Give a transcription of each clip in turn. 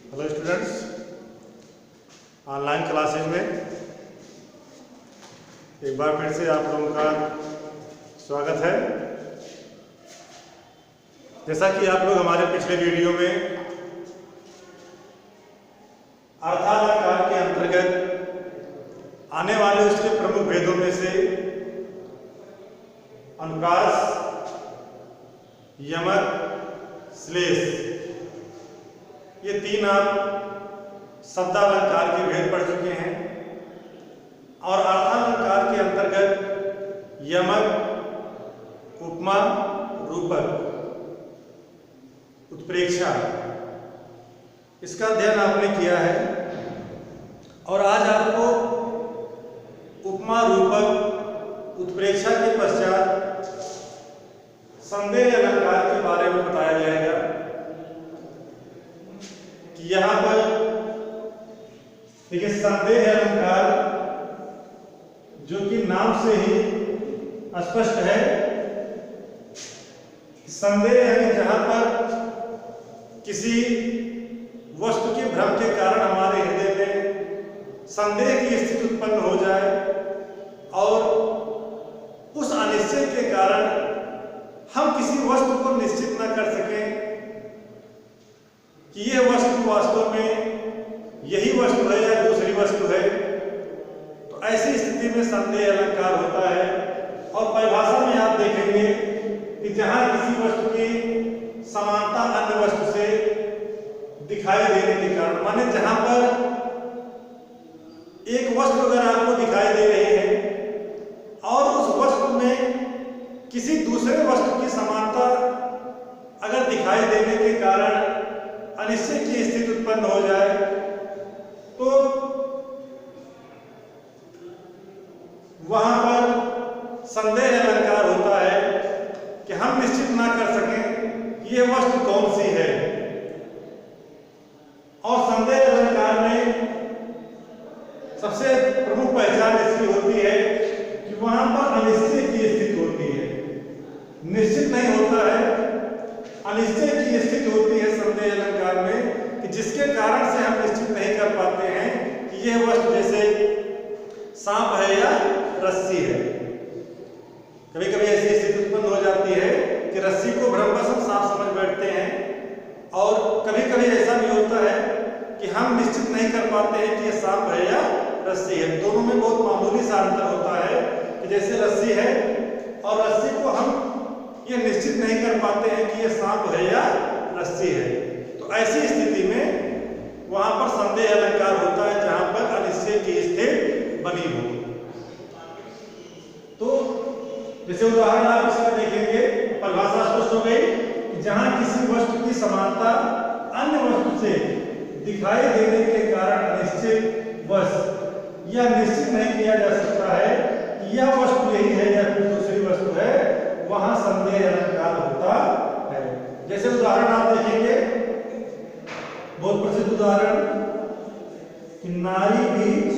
Hello students, online classes में एक बार फिर से आप लोगों का स्वागत है। जैसा कि आप लोग हमारे पिछले वीडियो में अर्थालंकार के अंतर्गत आने वाले उसके प्रमुख भेदों में से अनुप्रास, यमक, श्लेष, ये तीन आप शब्दालंकार के भेद पढ़ चुके हैं। और अर्थालंकार के अंतर्गत यमक, उपमा, रूपक, उत्प्रेक्षा, इसका अध्ययन आपने किया है। और आज आपको उपमा, रूपक, उत्प्रेक्षा के पश्चात संदेह अलंकार के बारे में बताया जाएगा कि यहाँ पर देखिए, संदेह अलंकार जो कि नाम से ही स्पष्ट है, संदेह यानी जहां पर किसी वस्तु के भ्रम के कारण हमारे हृदय में संदेह की स्थिति उत्पन्न हो जाए और उस अनिश्चय के कारण हम किसी वस्तु को निश्चित न कर सकें कि यह वस्तु वास्तव में यही वस्तु है या दूसरी वस्तु है। तो ऐसी स्थिति में संदेह अलंकार होता है। और परिभाषा में आप देखेंगे कि जहां किसी वस्तु की समानता अन्य वस्तु से दिखाई देने के कारण, माने जहां पर एक वस्तु अगर आपको दिखाई दे रही है और उस वस्तु में किसी दूसरे वस्तु की समानता अगर दिखाई देने के कारण अनिश्चय की स्थिति उत्पन्न हो जाए, तो वहां पर संदेह अलंकार होता है कि हम निश्चित ना कर सकें कि यह वस्तु कौन सी है। और संदेह अलंकार में सबसे प्रमुख पहचान इसकी होती है कि वहां पर अनिश्चय की स्थिति होती है, निश्चित नहीं होता है, अनिश्चय की स्थिति होती है संदेह अलंकार में, कि जिसके कारण से हम निश्चित नहीं कर पाते हैं कि यह वस्तु जैसे सांप है या रस्सी है। कभी कभी ऐसी स्थिति उत्पन्न हो जाती है कि रस्सी को भ्रमवश हम सांप समझ बैठते हैं, और कभी कभी ऐसा भी होता है कि हम निश्चित नहीं कर पाते हैं कि यह सांप है या रस्सी है। दोनों में बहुत मामूली सा अंतर होता है कि जैसे रस्सी है और रस्सी को हम ये निश्चित नहीं कर पाते हैं कि यह सांप है या रस्सी है। तो ऐसी स्थिति में वहां पर संदेह अलंकार होता है जहां पर अनिश्चय की स्थिति बनी हो। तो जैसे उदाहरण आप इसमें देखेंगे, परिभाषा स्पष्ट हो गई कि जहां किसी वस्तु की समानता अन्य वस्तु से दिखाई देने के कारण अनिश्चय वश यह निश्चित नहीं किया जा सकता है कि यह वस्तु यही है या फिर दूसरी वस्तु है, वहां संदेह अलंकार होता है। जैसे उदाहरण आप देखेंगे, बहुत प्रसिद्ध उदाहरण कि नारी बीच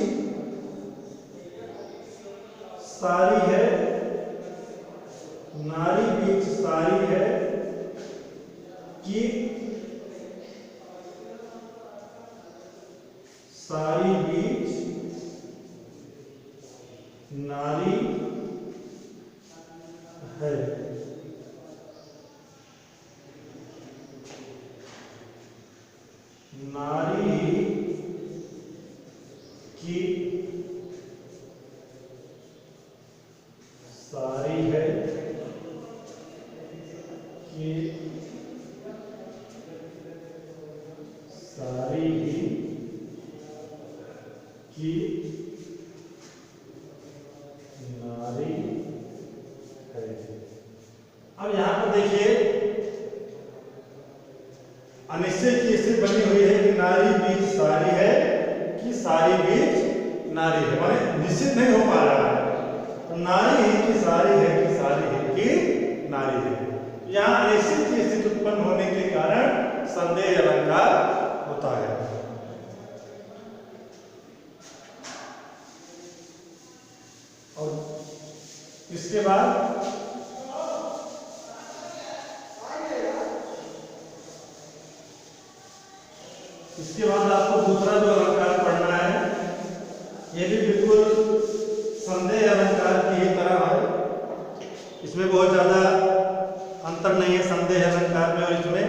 सारी है, नारी बीच सारी है कि सारी बीच नारी है। नारी की सारी है कि सारी ही की नारी है। अब यहां पर देखिए, अनिश्चय की स्थिति बनी हुई है कि नारी बीच सारी है कि सारी बीच नारी है, माने निश्चित नहीं हो पा रहा है। तो नारी ही की सारी है कि सारी ही की नारी है। यहां अनिश्चित की स्थिति उत्पन्न होने के कारण संदेह अलंकार होता है। और इसके बाद इसके बाद आपको दूसरा जो अलंकार पढ़ना है, ये भी बिल्कुल संदेह अलंकार की ही तरह है। इसमें बहुत ज्यादा अंतर नहीं है संदेह अलंकार में और इसमें।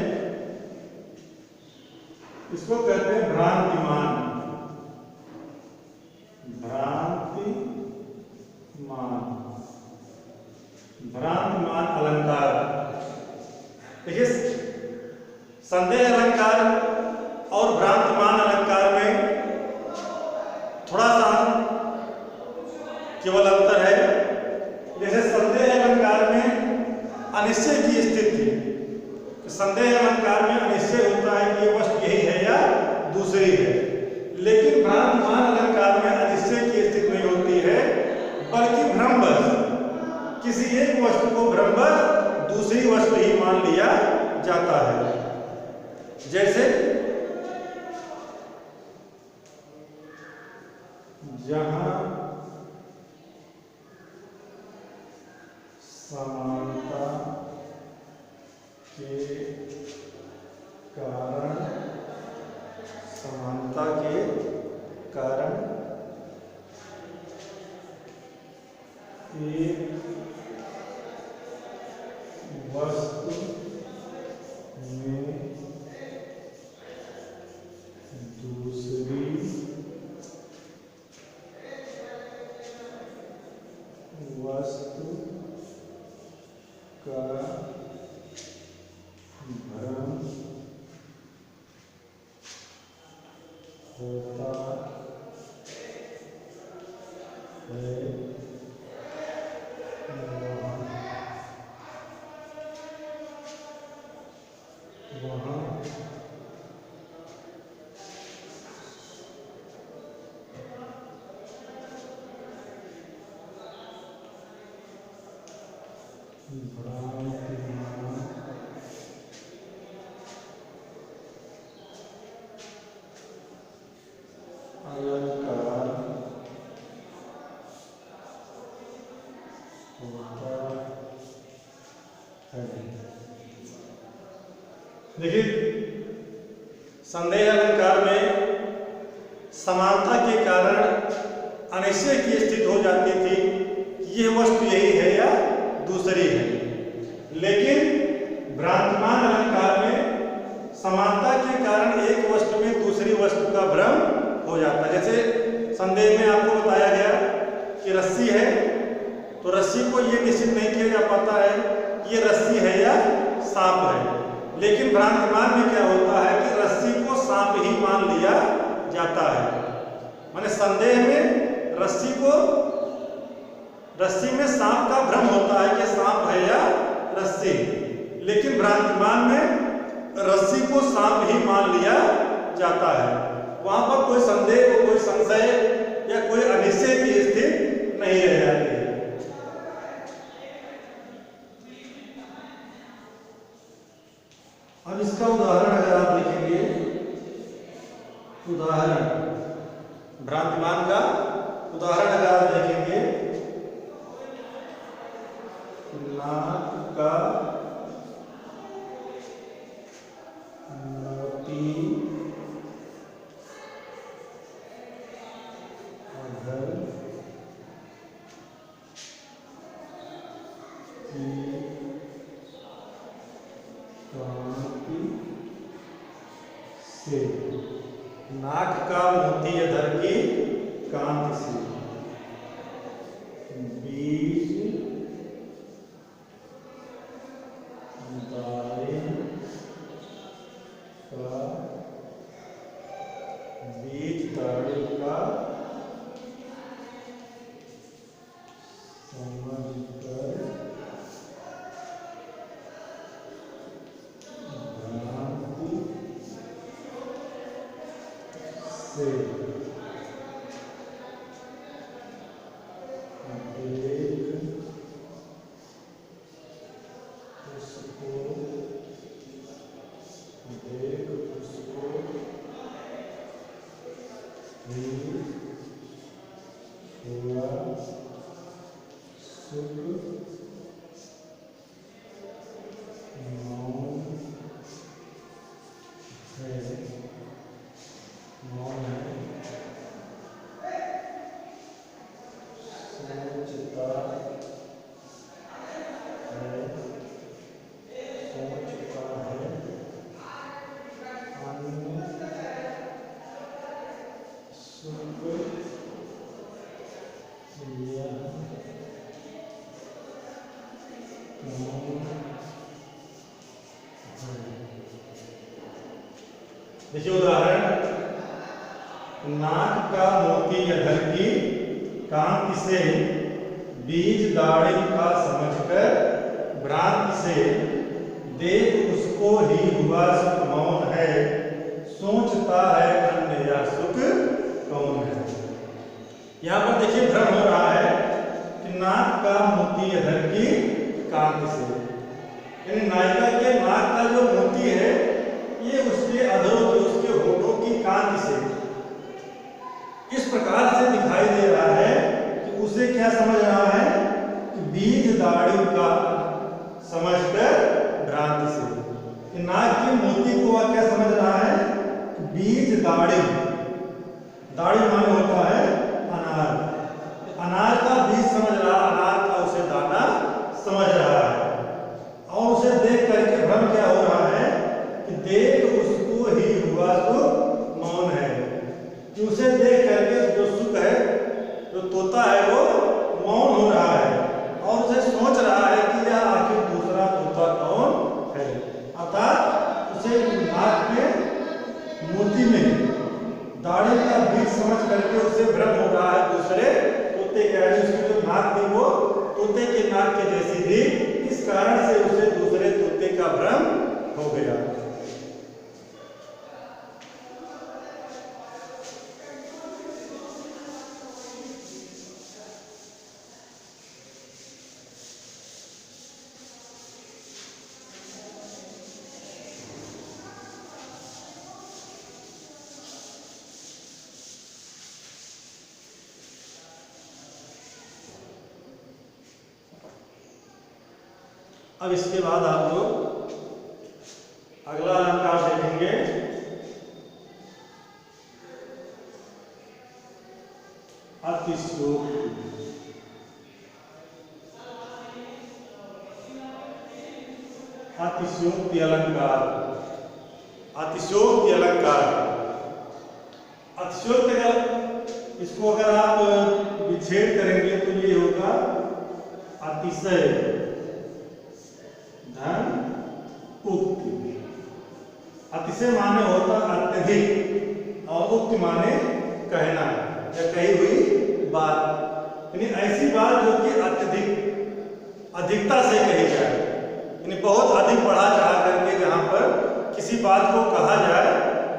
इसको कहते हैं भ्रांतिमान। भ्रांतिमान अलंकार। देखिए, संदेह अलंकार और भ्रांतिमान अलंकार में थोड़ा सा केवल अंतर है। जैसे संदेह अलंकार में अनिश्चय की स्थिति, संदेह अलंकार में अनिश्चय होता है कि ये वस्तु यही है या दूसरी है, लेकिन भ्रांतिमान अलंकार में अनिश्चय की स्थिति नहीं होती है, बल्कि भ्रमवश किसी एक वस्तु को भ्रमवश दूसरी वस्तु ही मान लिया जाता है। जैसे जहां समानता के कारण एक वस्तु में दूसरी वस्तु का भ्रम होता है, वहाँ भ्रांतिमान अलंकार होता है। देखिए, संदेह अलंकार में समानता के कारण अनिश्चय की स्थिति हो जाती थी कि यह वस्तु यही है या दूसरी है, लेकिन भ्रांतिमान अलंकार में समानता के कारण एक वस्तु में दूसरी वस्तु का भ्रम हो जाता है। जैसे संदेह में आपको बताया गया कि रस्सी है, तो रस्सी को यह निश्चित नहीं किया जा पाता है कि ये रस्सी है या सांप है, लेकिन भ्रांतिमान में क्या होता है कि रस्सी को सांप ही मान लिया जाता है। माने संदेह में रस्सी में सांप का भ्रम होता है कि सांप है या रस्सी, लेकिन भ्रांतिमान में रस्सी को सांप ही मान लिया जाता है। वहां पर कोई संदेह, कोई संशय या कोई अनिश्चय की स्थिति नहीं रह जाती है। अब इसका उदाहरण अगर आप देखेंगे, उदाहरण भ्रांतिमान का उदाहरण अगर आप देखेंगे, नाक का मोती अगर से नाक का मोती अधर की कांति से बीज दारे का बीज दारे का समझकर से सोचता है, सोचता है, सुख यह देखिए उदाहरण, नाक का मोती अधर की कांति से, बीज दाढ़ी का समझकर भ्रांति से, देख उसको ही हुआ सुख मौन है, सोचता है अन्य यह सुख कौन है। यहाँ पर देखिए भ्रम हो रहा है कि नाक का मोती अधर की कांति से, यानी नायिका के नाक का जो मोती है ये उसके अधरों के, उसके होठों की कांति से इस प्रकार से दिखाई दे रहा है कि उसे क्या समझ रहा है कि बीज दाढ़ी का समझकर भ्रांति से, कि नाक की मोती को वह क्या समझ रहा है कि बीज दाढ़ी, दाढ़ी माने होता है अनार, अनार का बीज समझ रहा, अनार का उसे दाना समझ रहा है। और उसे देख करके भ्रम क्या हो रहा है कि देख उसको ही हुआ सुख मौन है, कि उसे देख करके जो सुख है, जो तोता है वो मौन हो रहा है और उसे सोच रहा है कि यह आखिर दूसरा तोता कौन है। अर्थात उसे नाक के मोती में दाढ़ी का बीज समझ करके उसे भ्रम हो रहा है दूसरे तोते के, उसकी जो नाक थी वो तोते के नाक के जैसी थी, इस कारण से उसे दूसरे तोते का भ्रम हो गया। अब इसके बाद आप लोग अगला अलंकार देखेंगे, अतिशयोक्ति। अतिशयोक्ति अलंकार, अतिशयोक्ति अलंकार, अतिशयोक्ति का इसको अगर आप विच्छेद करेंगे तो ये होगा अतिशय धन उक्ति। अतिशय माने होता अत्यधिक और उक्ति माने कहना या कही हुई बात, यानी ऐसी बात जो कि अत्यधिक अधिकता से कही जाए, यानी बहुत अधिक बढ़ा चढ़ा करके जहां पर किसी बात को कहा जाए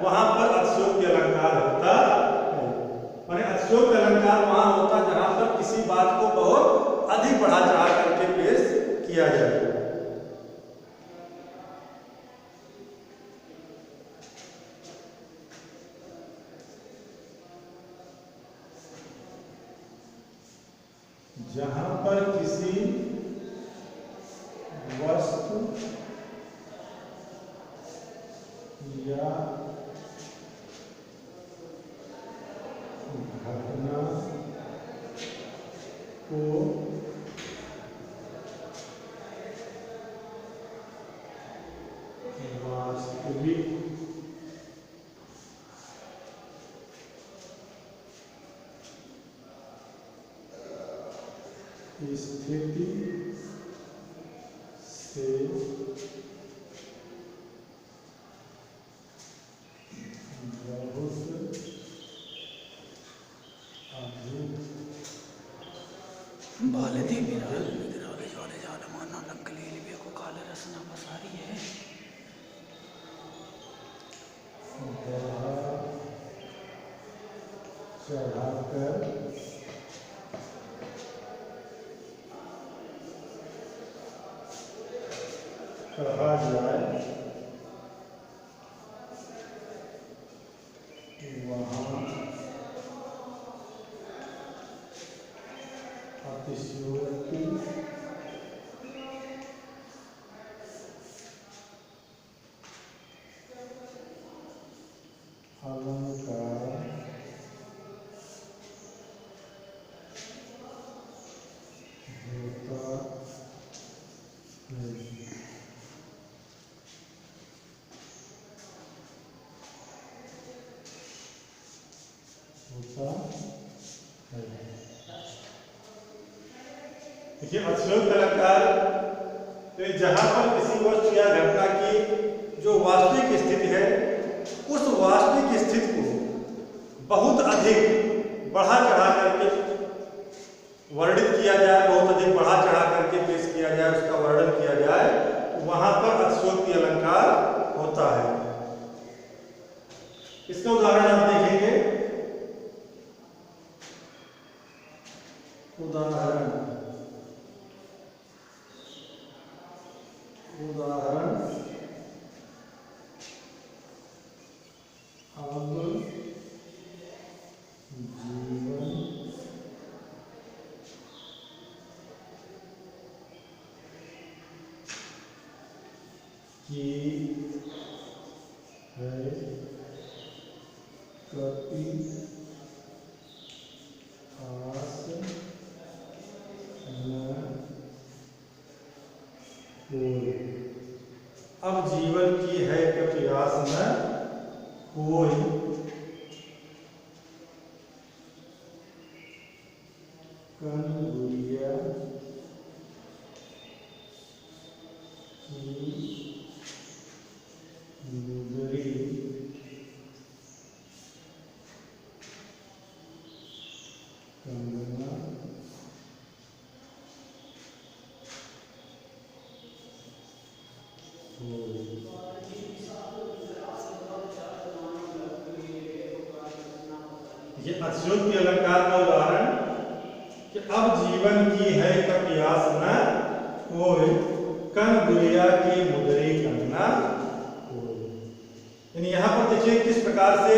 वहां पर अतिशयोक्ति अलंकार होता है। माने अतिशयोक्ति अलंकार वहां होता जहां पर किसी बात को बहुत अधिक बढ़ा चढ़ा करके पेश किया जाए। जहां पर किसी वस्तु या घटना को वास्तविक स्थिति से बहुत अधिक बालदी विराल विग्रह ज्वाले जालमाना लंकली लिबे को काल रसना बसारी है चढ़ाकर कहा जाए वहाँ अतिशयोक्ति अलंकार होता है। देखिए अतिशयोक्ति अलंकार तो जहां पर किसी वस्तु या घटना की जो वास्तविक स्थिति है उस वास्तविक स्थिति को बहुत अधिक बढ़ा चढ़ा करके वर्णित किया जाए, बहुत अधिक बढ़ा चढ़ा करके पेश किया जाए, उसका वर्णन किया जाए, वहां पर अतिशयोक्ति अलंकार होता है। इसका उदाहरण आप देखेंगे। उदाहरण अब जीवन की है कपि आस न कोई। अब जीवन की है कपि आस न कोई, कन गुड़िया की मुदरी कंगना होई। ये अतिशयोक्ति अलंकार का उदाहरण कि अब जीवन की है कपि आस न कोई, कन गुड़िया की मुदरी कंगना होई। यानी यहाँ पर देखिए किस प्रकार से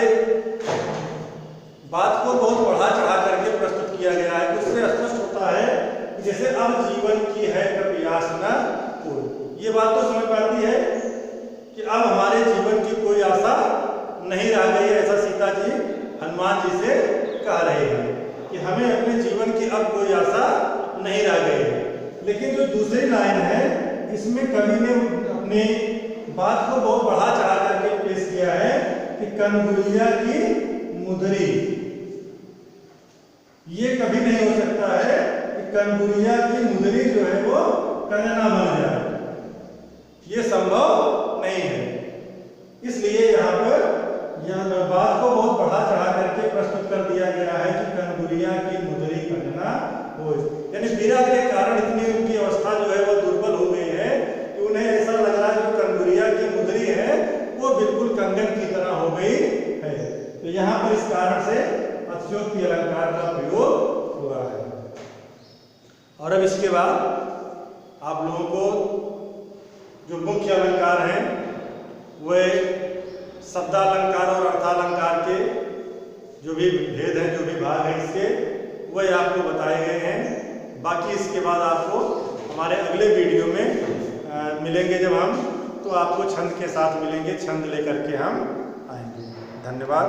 बात को बहुत बढ़ा चढ़ा करके प्रस्तुत किया गया है। उससे स्पष्ट होता है कि जैसे अब जीवन की है कपि आस न कोई, ये बात तो समझ में आती है कि अब हमारे जीवन की कोई आशा नहीं रह गई है। ऐसा सीता जी हनुमान जी से कह रहे हैं कि हमें अपने जीवन की अब कोई आशा नहीं रह गई है। लेकिन जो दूसरी लाइन है इसमें कवि ने अपनी बात को बहुत बढ़ा चढ़ा करके पेश किया है कि कनगुड़िया की मुदरी। ये कभी नहीं हो सकता है कि कनगुड़िया की मुदरी जो है वो कंगना बन जाए, ये संभव नहीं है। इसलिए यहाँ पर यह बात को बहुत बढ़ा चढ़ा करके प्रस्तुत कर दिया गया है कि कनगुड़िया की मुदरी कंगना होई। यानी विरह के कारण इतनी उनकी अवस्था जो है वो दुर्बल हो गई है कि उन्हें ऐसा लग रहा है कि कनगुड़िया की मुदरी है वो बिल्कुल कंगन की तरह हो गई है। तो यहाँ पर इस कारण से अतिशयोक्ति अलंकार का प्रयोग हुआ है। और अब इसके बाद आप लोगों को जो मुख्य अलंकार हैं वे शब्दालंकार और अर्थालंकार के जो भी भेद हैं, जो भी भाग हैं इसके, वह आपको बताए गए हैं। बाकी इसके बाद आपको हमारे अगले वीडियो में मिलेंगे जब हम, तो आपको छंद के साथ मिलेंगे, छंद लेकर के हम आएंगे। धन्यवाद।